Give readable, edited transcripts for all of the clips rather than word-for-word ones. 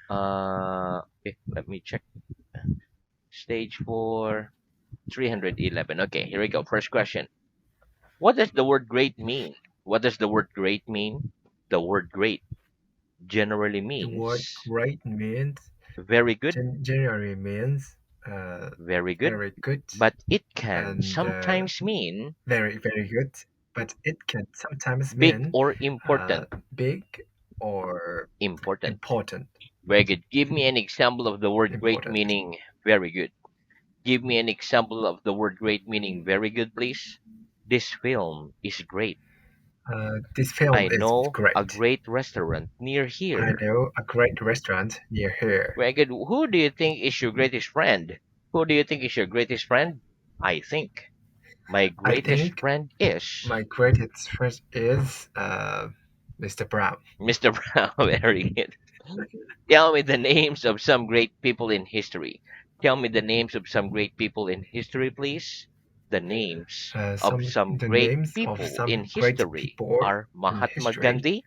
Okay, let me check. Stage 4, 311. Okay, here we go. First question. What does the word great mean? What does the word great mean? The word great generally The word means great means very good, generally means uh, very good, very good but it can and sometimes mean very good, but it can sometimes big mean or important. big or Important. important. Very good. Give me an example of the word great Important. meaning very good. Give me an example of the word great meaning very good, please. This film is great. This film I is know a great. great restaurant near I here. know a great restaurant near here. Very good. Who do you think is your greatest friend? Who do you think is your greatest friend? I think my I greatest think friend is my greatest friend is Mr. Brown. Mr. Brown. Very good. Tell me the names of some great people in history. Tell me the names of some great people in history, please. The names of Some some the great names of people in some great history people are in Mahatma history Gandhi,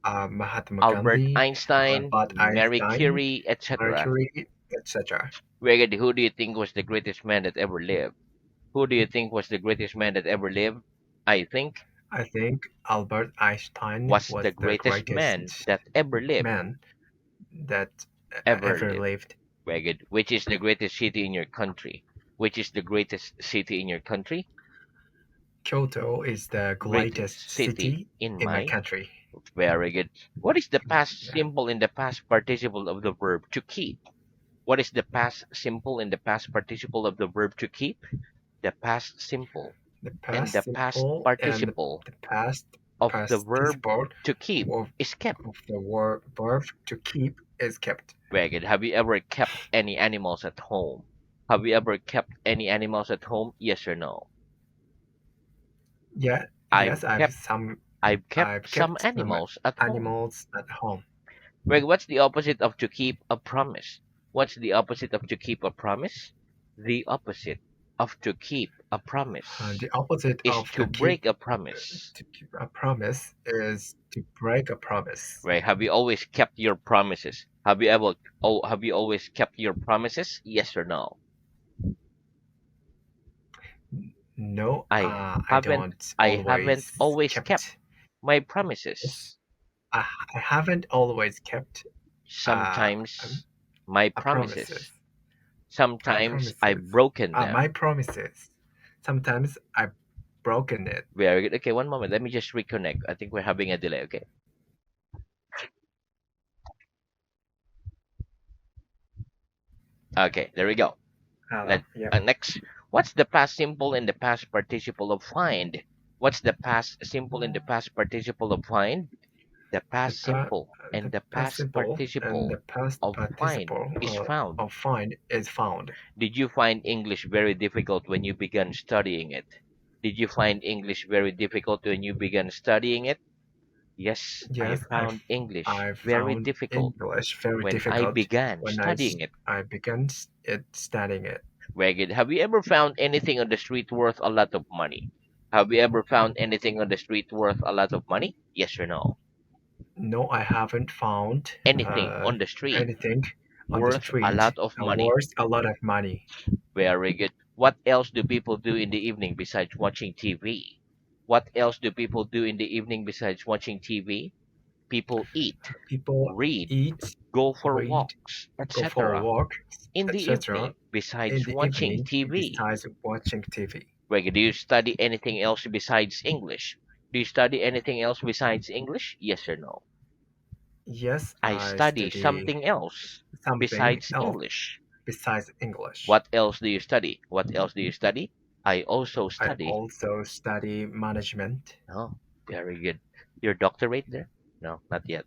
are Mahatma Albert Gandhi, Einstein, Albert Marie Einstein, Curie, etc. Mercury, etc. Very good. Who do you think was the greatest man that ever lived? Who do you think was the greatest man that ever lived? I think I think Albert Einstein was was the the greatest greatest man that ever lived. man that Ever ever lived. lived. Very good. Which is the greatest city in your country? Which is the greatest city in your country? Kyoto is the greatest Greatest city city in in my my. country. Very good. What is the past Yeah. simple in the past participle of the verb to keep? What is the past simple in the past participle of the verb to keep? The past simple The and the past past simple and participle the past of the verb participle to keep of, is kept. of the verb to keep is kept. Very good. Have you ever kept any animals at home? Have you ever kept any animals at home? Yes or no? Yeah, I've yes, kept I've kept I've some kept some animals at home. animals at home. Greg, what's the opposite of to keep a promise? What's the opposite of to keep a promise? The opposite of to keep a promise The opposite is of to break a promise. to keep a promise is to break a promise. Right? Have you always kept your promises? Have you always kept your promises? Yes or no? No, I I haven't don't I haven't always always kept kept. my promises. Yes, I haven't always kept uh, um, Sometimes my a promises. promises. Sometimes Promises. I've broken My them. promises. Sometimes I've broken it. Very good. Okay, one moment. Let me just reconnect. I think we're having a delay. Okay. Okay, there we go. Hello. Let Yeah. next. What's the past simple and the past participle of find? What's the past simple and the past participle of find? The The past pa- simple and the the past past simple and the participle past of find participle is found. of find is found. Did you find English very difficult when you began studying it? Did you find English very difficult when you began studying it? Yes, I Yes, found English I very found difficult English very when I difficult began when studying it. I began studying it. Ragged, have you ever found anything on the street worth a lot of money? Have you ever found anything on the street worth a lot of money? Yes or no? No, I haven't found Anything on the street anything on the worth a street lot of money. worth a lot of money. Very good. What else do people do in the evening besides watching TV? What else do people do in the evening besides watching TV? People eat, People read, eat, go for read, walks, go for a etc. walk, In the etc. evening in besides the watching evening TV. besides watching TV. Greg, do you study anything else besides English? Do you study anything else besides English? Yes or no? Yes, I I study study something else something besides else English. besides English. What else do you study? What else do you study? I also I study. also study management. Oh, very good. Your doctorate there? No, not yet.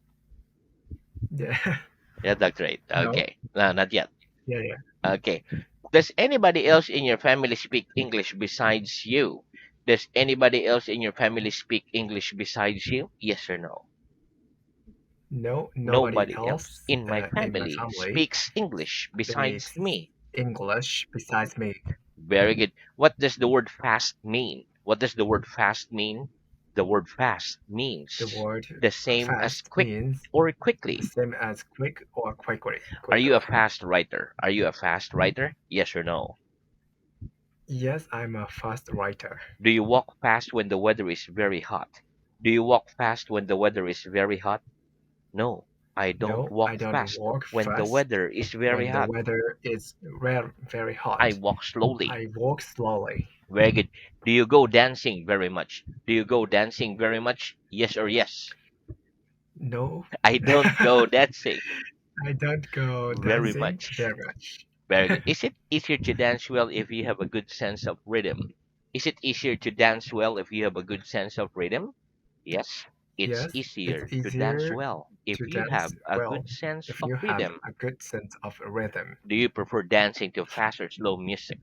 Yeah. Yeah, doctorate. No. Okay. No, not yet. Yeah, yeah. Okay. Does anybody else in your family speak English besides you? Does anybody else in your family speak English besides you? Yes or no? No, nobody Nobody else else in my in my family family speaks English besides speaks me. English besides me. Very good. What does the word fast mean? What does the word fast mean? The word fast The means word the same as fast quick means or the quickly. same as quick or Are you a quickly. fast writer? Are you a fast writer? Yes or no? Yes, I'm a fast writer. Do you walk fast when the weather is very hot? Do you walk fast when the weather is very hot? No, I don't No, I walk don't fast walk when the fast weather is very when the hot. weather is very I hot. walk slowly. I walk slowly. Very good. Do you go dancing very much? Do you go dancing very much? Yes or yes? No, I don't go dancing I don't go very dancing much. very much. Very good. Is it easier to dance well if you have a good sense of rhythm? Is it easier to dance well if you have a good sense of rhythm? Yes, it's Yes, it's easier to dance easier well if to you have dance a well good sense if of you have rhythm. a good sense of rhythm. Do you prefer dancing to fast or slow music?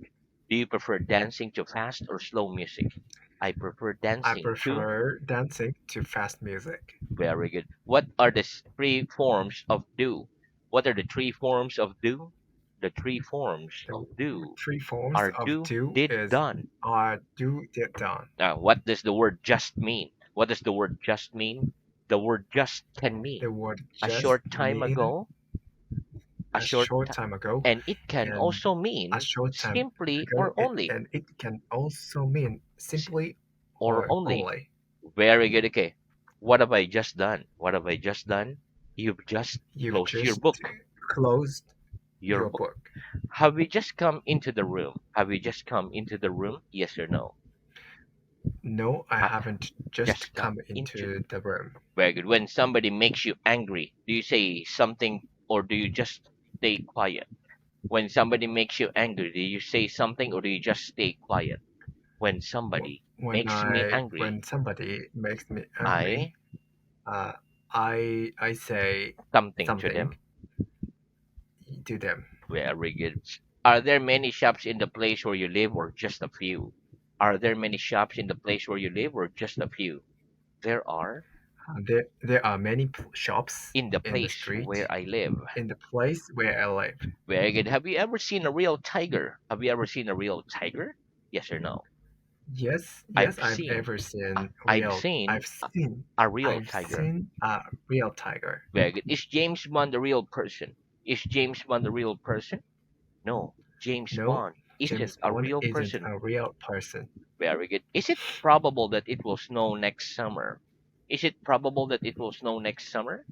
Do you prefer dancing to fast or slow music? I prefer I dancing to. prefer dancing to fast music. Very good. What are the three forms of do? What are the three forms of do? The three forms The of do three forms are of do, do did, is done. are, do, did, done. Now, what does the word just mean? What does the word just mean? The word just can The mean word a just short time mean ago, a a short short time, time ago, and it can and also a mean short time simply ago, or only. and it can also mean S- simply or or only. only. Very good. Okay. What have I just done? What have I just done? You've just You've closed your just book. closed Your your book. book. Have we just come into the room? Have we just come into the room? Yes or no? No, I I haven't just just got come into. into the room. Very good. When somebody makes you angry, do you say something or do you just stay quiet? When somebody makes you angry, do you say something or do you just stay quiet? When somebody makes me angry, When somebody makes me I angry, uh, I say something to something them. to them. Very good. Are there many shops in the place where you live or just a few? Are there many shops in the place where you live or just a few? There are There are many shops in the in the place street where I live. in the place where I live. Very good. Have you ever seen a real tiger? Have you ever seen a real tiger? Yes or no? Yes, yes, I've seen. I've seen a real I've tiger. seen a real tiger. Very good. Is James Bond a real person? Is James Bond a real person? No, James No, Bond isn't James a Bond real isn't person. a real person. Very good. Is it probable that it will snow next summer? Is it probable that it will snow next summer?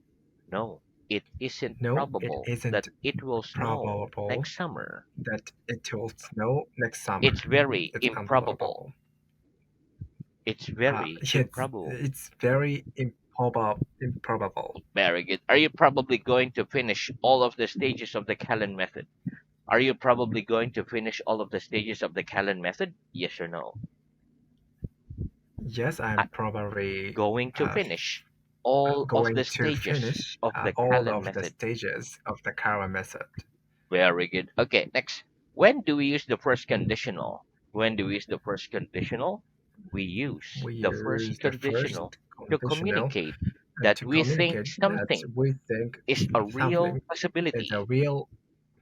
No, it isn't No, it probable that isn't it will snow probable next summer. that it will snow next It's summer. very It's improbable. improbable. It's very improbable. It's very improbable. Very good. Are you probably going to finish all of the stages of the Callan method? Are you probably going to finish all of the stages of the Callan method? Yes or no? Yes, I'm I'm probably going to finish all of going the to stages finish of the all Callan of the method. stages of the Kara method. Very good. Okay, next. When do we use the first conditional? When do we use the first conditional? We use We the first use the first conditional to conditional communicate that to we think communicate that something we think is a real something is possibility. a real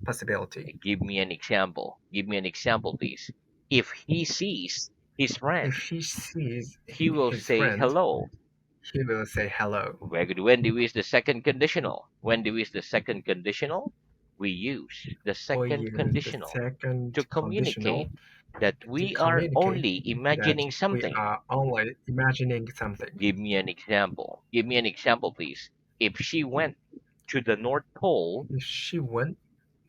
possibility. Give me an example. Give me an example, please. If he sees his friend, If he sees he will his say friend, hello. he will say hello. Very good. When do we use the second conditional? When do we use the second conditional? We use the We second use the conditional to second communicate conditional that to we are communicate only that imagining we something. are only imagining something. Give me an example. Give me an example, please. If she went to the North Pole, If she went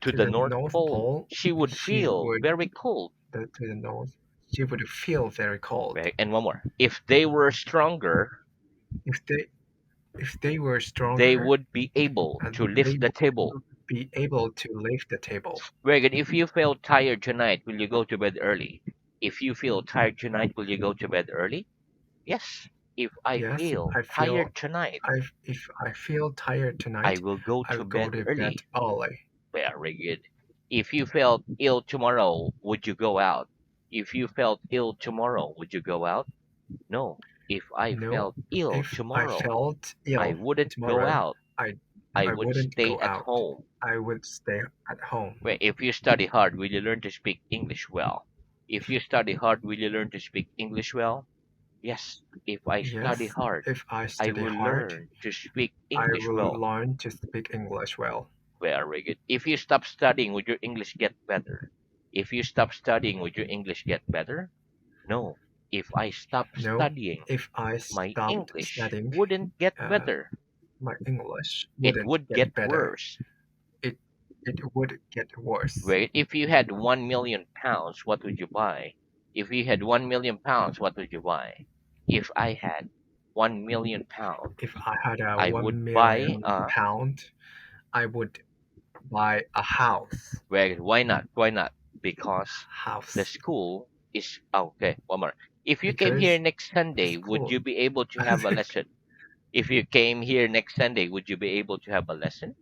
to to the the North North Pole, Pole, she would she feel would very cold. to the north. She would feel very cold. Right? And one more. If they were stronger, If they if they were they stronger, would be able to they lift the table. would be able to lift the table. Reagan, if you feel tired tonight, will you go to bed early? If you feel tired tonight, will you go to bed early? Yes. If I Yes, feel tired tonight, if I feel tired I tonight, will go I to will go bed to bed early. early. Very good. If you felt ill tomorrow, would you go out? If you felt ill tomorrow, would you go out? No. If I No, felt ill if I tomorrow, felt I ill wouldn't go tomorrow, out. I I I would wouldn't stay go at out. home. I would stay at home. Well, if you study hard, will you learn to speak English well? If you study hard, will you learn to speak English well? Yes, if I study Yes, hard, if I I study will hard, learn to speak I English will well. learn to speak English well. Very good. If you stop studying, would your English get better? If you stop studying, would your English get better? No. If I stop No, studying, if I my stopped English studying, wouldn't get uh, better. my English It wouldn't would get get better. worse. It it would get worse. Wait, if you had 1 million pounds, what would you buy? If you had 1 million pounds, what would you buy? If I had 1 million pounds, If I had a I would one buy million a. pound, I would buy a house. Well, why not? Why not? Because the House. school is okay. One more. If you came here Because next the Sunday, would school. you be able to have a lesson? If you came here next Sunday, would you be able to have a lesson?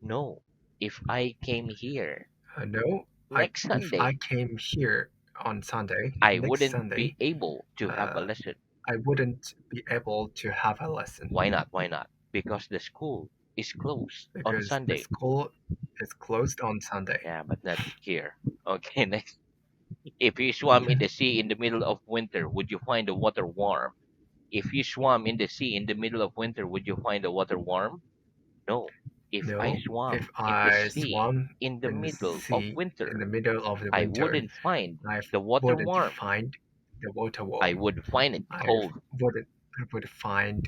No. If I came here No, next if I Sunday, came here on Sunday, I next wouldn't be Sunday, able to have a uh, lesson. I wouldn't be able to have a lesson Why not? Why not? Because the school is closed on because the Sunday. school is closed on Sunday. Yeah, but not here. Okay, next. If you swam in the sea in the middle of winter, would you find the water warm? If you swam in the sea in the middle of winter, would you find the water warm? No. If I No, if swam in the I sea swam in the in the middle of sea in the winter, middle of the I winter, wouldn't find I the water wouldn't warm. find the water I warm. would find it I cold. wouldn't I would find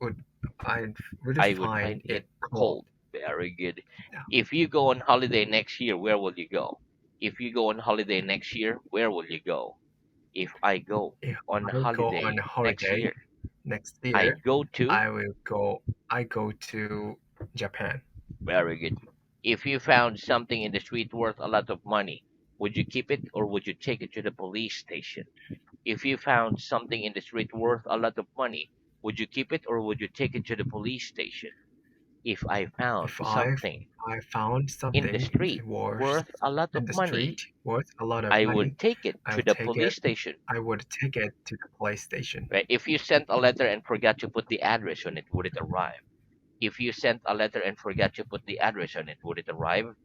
would I would I would find find it it cold. cold. Very good. Yeah. If you go on holiday next year, where will you go? If you go on holiday next year, where will you go? If I go If on I go on holiday next holiday year, next I'd year, go to. I go to Japan. Very good. If you found something in the street worth a lot of money, would you keep it or would you take it to the police station? If you found something in the street worth a lot of money, would you keep it or would you take it to the police station? If I found If something I found in the something street worth worth a lot in of the money, street worth a lot of I money, would take it I to would the take police it station. I would take it to the police station. Right? If you sent a letter and forgot to put the address on it, would it arrive? If you sent a letter and forgot to put the address on it, would it arrive?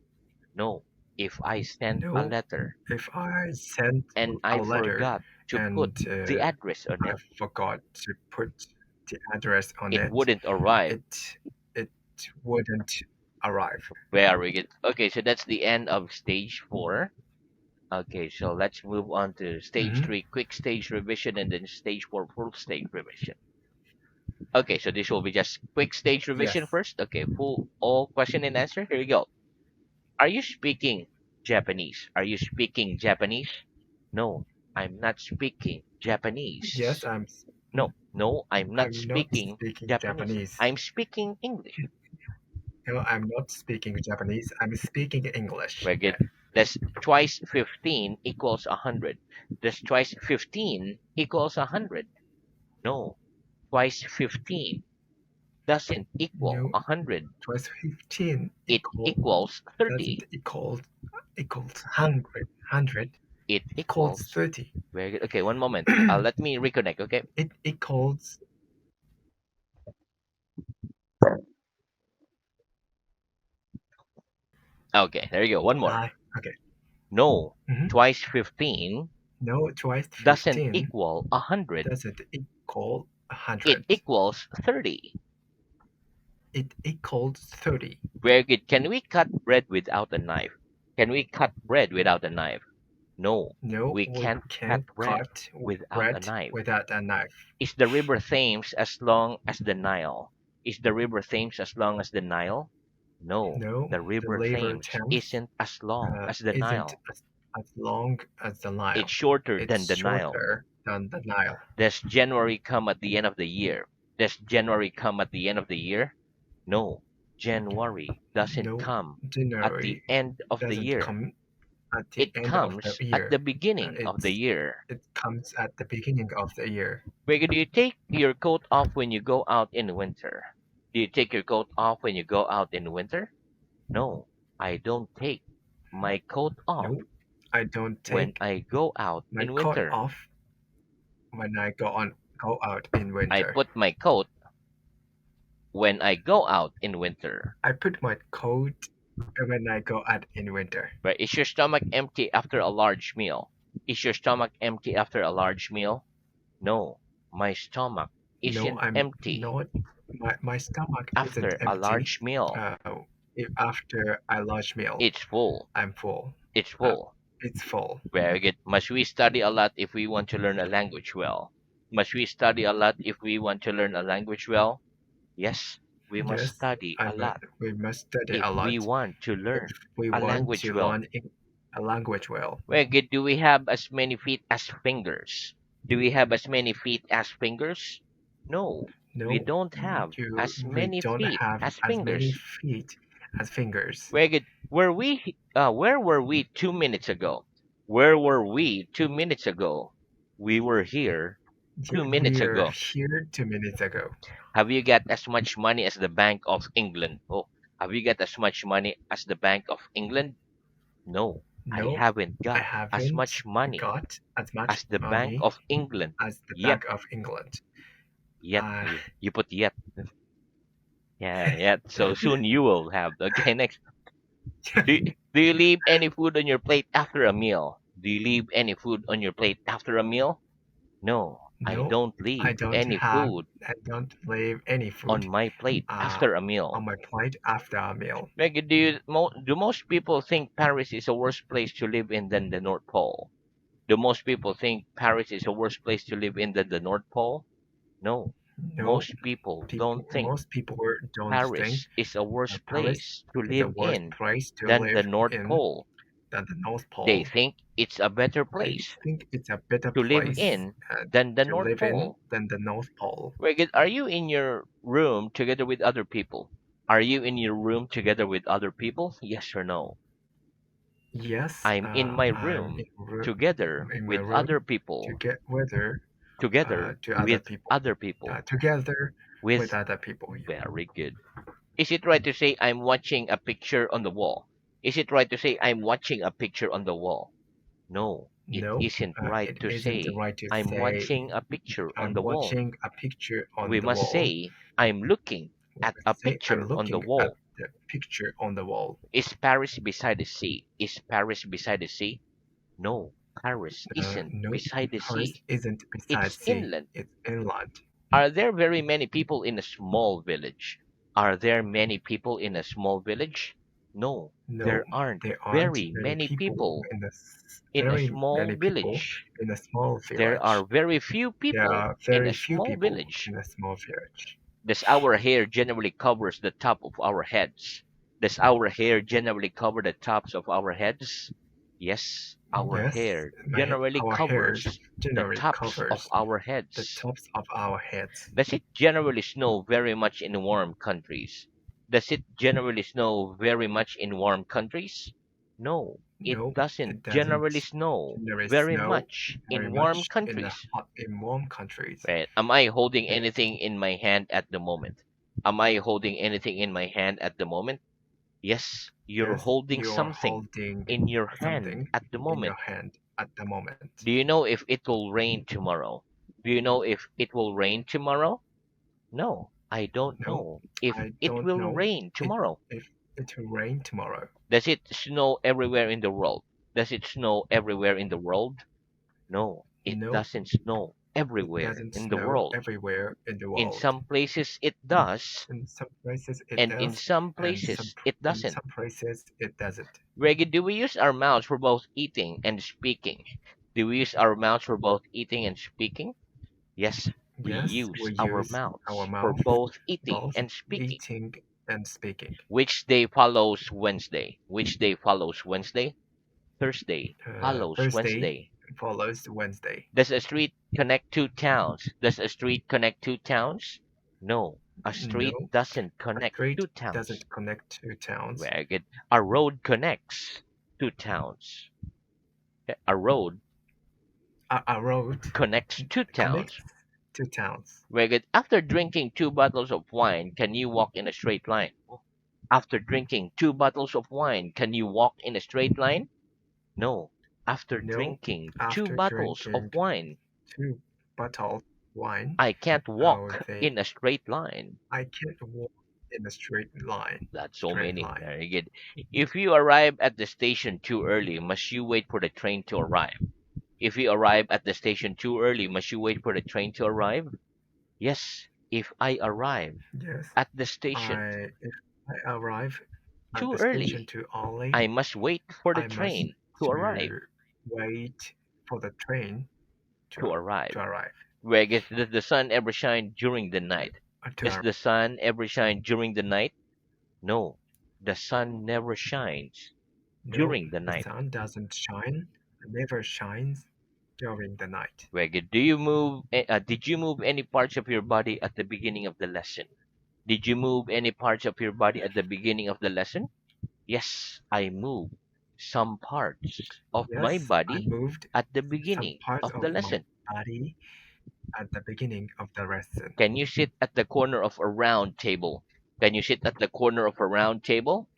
No. If I sent a No, letter if I sent and a I letter forgot to put and the address on I it, forgot to put the address on it it, wouldn't arrive. it it wouldn't arrive. Very good. Okay, so that's the end of stage four. Okay, so let's move on to stage Hmm. three, quick stage revision, and then stage four, full stage revision. Okay, so this will be just quick stage revision Yes. first. Okay, full all question and answer. Here we go. Are you speaking Japanese? Are you speaking Japanese? No, I'm not speaking Yes, Japanese. I'm No, no, I'm not I'm not speaking speaking Japanese. Japanese. I'm speaking English. No, I'm not speaking Japanese. I'm speaking English. Very good. That's twice 15 equals 100. That's twice 15 equals 100. No, twice 15 doesn't equal No, 100. twice 15 It equals doesn't 30. equals 100. It Equals equals. 30. Very good. Okay, one moment. Let me reconnect. Okay. It equals Okay, there you go. One more. okay. No, Hmm. twice 15 No, twice doesn't 15 equal 100. doesn't equal It 100. equals 30. It equals 30. Very good. Can we cut bread without a knife? Can we cut bread without a knife? No, No, we we can't cut can't bread cut without a bread knife. without a knife. Is the river Thames as long as the Nile? Is the river Thames as long as the Nile? No, No, the the river labor Thames Thames isn't as long as the isn't Nile. as long as the It's Nile. shorter It's than the Nile. shorter than the Nile. Does January come at the end of the year? Does January come at the end of the year? No, January doesn't No, come at the January end of the doesn't year. come at the It end of the comes at year. the beginning of the year. It comes at the beginning of the year. Where do you take your coat off when you go out in winter? Do you take your coat off when you go out in winter? No, I don't take my coat off No, I don't when take I go out my in coat winter. off when I go out in I winter. put my coat when I go out in winter. I put my coat when I go out in winter. Right? Is your stomach empty after a large meal? Is your stomach empty after a large meal? No. My stomach No, isn't I'm empty not. My stomach isn't after a empty. large meal. Uh, if after a large meal, It's full. I'm full. It's Uh, full. it's full. Very good. Must we study a lot if we want to learn a language well? Must we study a lot if we want to learn a language well? Yes, we must Yes, study a lot we must study if a we lot want to if learn we a want language to well. learn a language well. Very good. Do we have as many feet as fingers? Do we have as many feet as fingers? No, we No, don't have as we many don't feet have as as many fingers. feet as fingers. Very good. Where were we 2 minutes ago? Where were we 2 minutes ago? We were here 2 minutes We're ago. here 2 minutes ago. Have you got as much money as the Bank of England? Oh, have you got as much money as the Bank of England? No, I No, haven't I got as haven't much money got as much as the Bank money of England as the yet. Bank of England. Yet, Uh, you put yet. Yeah, yet. So soon you will have. Okay, next. Do you leave any food on your plate after a meal? Do you leave any food on your plate after a meal? No, I no, don't leave any food I don't leave any on food my plate uh, after a on meal. my plate after a meal. Like, do most people think Paris is a worse place to live in than the North Pole? Do most people think Paris is a worse place to live in than the North Pole? No, No, most people don't think most people don't think Paris is a worse Paris place to is a live worse in place to than the live North in Pole. than the North They Pole. think it's a better They place think it's a better to live place in than the to North live in Pole. than the North Pole. Very good. Are you in your room together with other people? Are you in your room together with other people? Yes or no? Yes, I'm in my I'm room together in my with other room to people. get weather Together to other with people. other people. Together with With other people. very good. Is it right to say I'm watching a picture on the wall? Is it right to say I'm watching a picture on the wall? No, it No, isn't right it to isn't say right to I'm say watching a picture on I'm the wall. watching a picture on We the must wall. say I'm looking We at a must say I'm picture on the looking at wall. the picture on the wall. Is Paris beside the sea? Is Paris beside the sea? No, Paris isn't No, beside the Paris sea. isn't beside It's sea. inland. It's inland. Are there very many people in a small village? Are there many people in a small village? No, No, there aren't there aren't very many many people people in in a very small many people village. in a small There are village. very few There people are in a very few small people village. in a small village. Does our hair generally covers the top of our heads? Does our hair generally cover the tops of our heads? Yes, our Yes, hair generally our hairs covers the generally tops of covers our the heads. tops of our heads. Does it generally snow very much in warm countries? Does it generally snow very much in warm countries? No, it No, it doesn't generally doesn't snow generally very snow much very in warm much countries. in warm countries. Right? Am I holding Right. anything in my hand at the moment? Am I holding anything in my hand at the moment? Yes, you're Yes, holding you are something holding in your hand something at the in moment. your hand at the moment. Do you know if it will rain tomorrow? Do you know if it will rain tomorrow? No, I don't No, know if I it don't will know rain it tomorrow. if it will rain tomorrow. Does it snow everywhere in the world? Does it snow everywhere in the world? No, it No, doesn't snow it everywhere doesn't in the snow world. everywhere in the In world. some places it does, In some places it and in does, some and places it in doesn't. some places it doesn't. Reggie, do we use our mouths for both eating and speaking? Do we use our mouths for both eating and speaking? Yes, we Yes, use we our use our mouths for mouth both eating both and speaking. eating and speaking. Which day follows Wednesday? Which day follows Wednesday? Thursday follows Thursday Wednesday. follows Wednesday. Does a street connect two towns? Does a street connect two towns? No, a street No, doesn't a connect street two towns. doesn't connect two towns. Very good. A road connects two towns. A road A road connects two connects towns. two towns. Very good. After drinking two bottles of wine, can you walk in a straight line? After drinking two bottles of wine, can you walk in a straight line? No. After No, drinking two after bottles of drinking wine, two bottles wine, I can't oh, walk in a straight line. I can't walk in a straight line. That's so Straight many. line. Very good. If you arrive at the station too early, must you wait for the train to arrive? If you arrive at the station too early, must you wait for the train to arrive? Yes. If I arrive Yes. at the station If I arrive at too the station early, too early, I must wait for the I must train to arrive. to wait for the train To arrive. to arrive. Where does the sun ever shine during the night? To Does arrive. the sun ever shine during the night? No, the sun never shines No, during the the night. sun doesn't shine, never shines during the night. Very good. Do you move? Did you move any parts of your body at the beginning of the lesson? Did you move any parts of your body at the beginning of the lesson? Yes, I moved some parts of my Yes, I body moved at the some beginning parts of the of my lesson. body at the beginning of the lesson. Can you sit at the corner of a round table? Can you sit at the corner of a round table?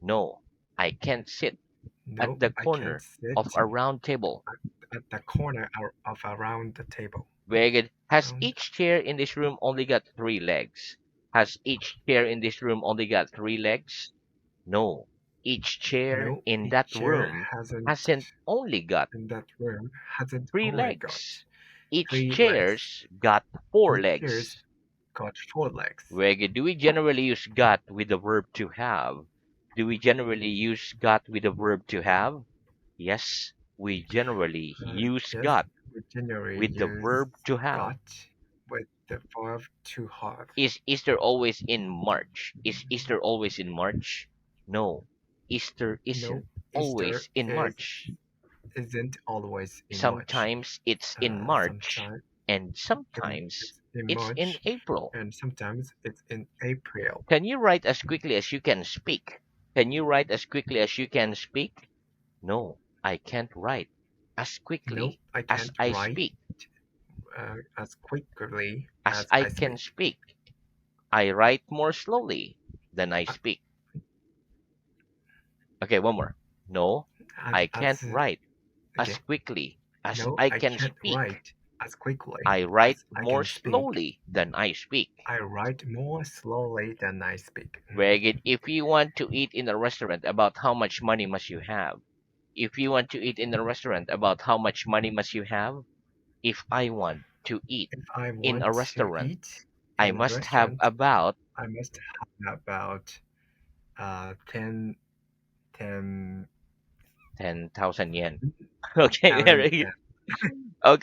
No, I can't sit at No, the I can't corner of sit a round table. at the corner of around the table. Very good. Has Round. each chair in this room only got three legs? Has each chair in this room only got three legs? No. Each chair No, in each that chair room hasn't hasn't only got in that room hasn't three only got legs. Each three legs. chair's got four Each chair's legs. got four legs. Very good. Do we generally use got with the verb to have? Do we generally use got with the verb to have? Yes, we generally use Yes, got we generally with the use verb to have. got with the verb to have. Is Easter always in March? Is Easter always in March? No, Easter No, isn't Easter always in March. isn't always in March. Sometimes it's in March, Sometimes and sometimes it's in it's in March, April. and sometimes it's in April. Can you write as quickly as you can speak? Can you write as quickly as you can speak? No, I can't write as No, quickly I as can't I write speak, as quickly as as I I can speak. speak. I write more slowly than I Uh, speak. Okay, one more. No, I can't as write as okay. quickly as No, I I can can't speak. write as quickly I write as I more can speak. slowly than I speak. I write more slowly than I speak. Very good. If you want to eat in a restaurant, about how much money must you have? If you want to eat in a restaurant, about how much money must you have? If I want to eat If I in want a to restaurant, eat I in a must have restaurant, about I must have about 10, 10 10,000 yen. Okay, very thousand good. yen. Okay.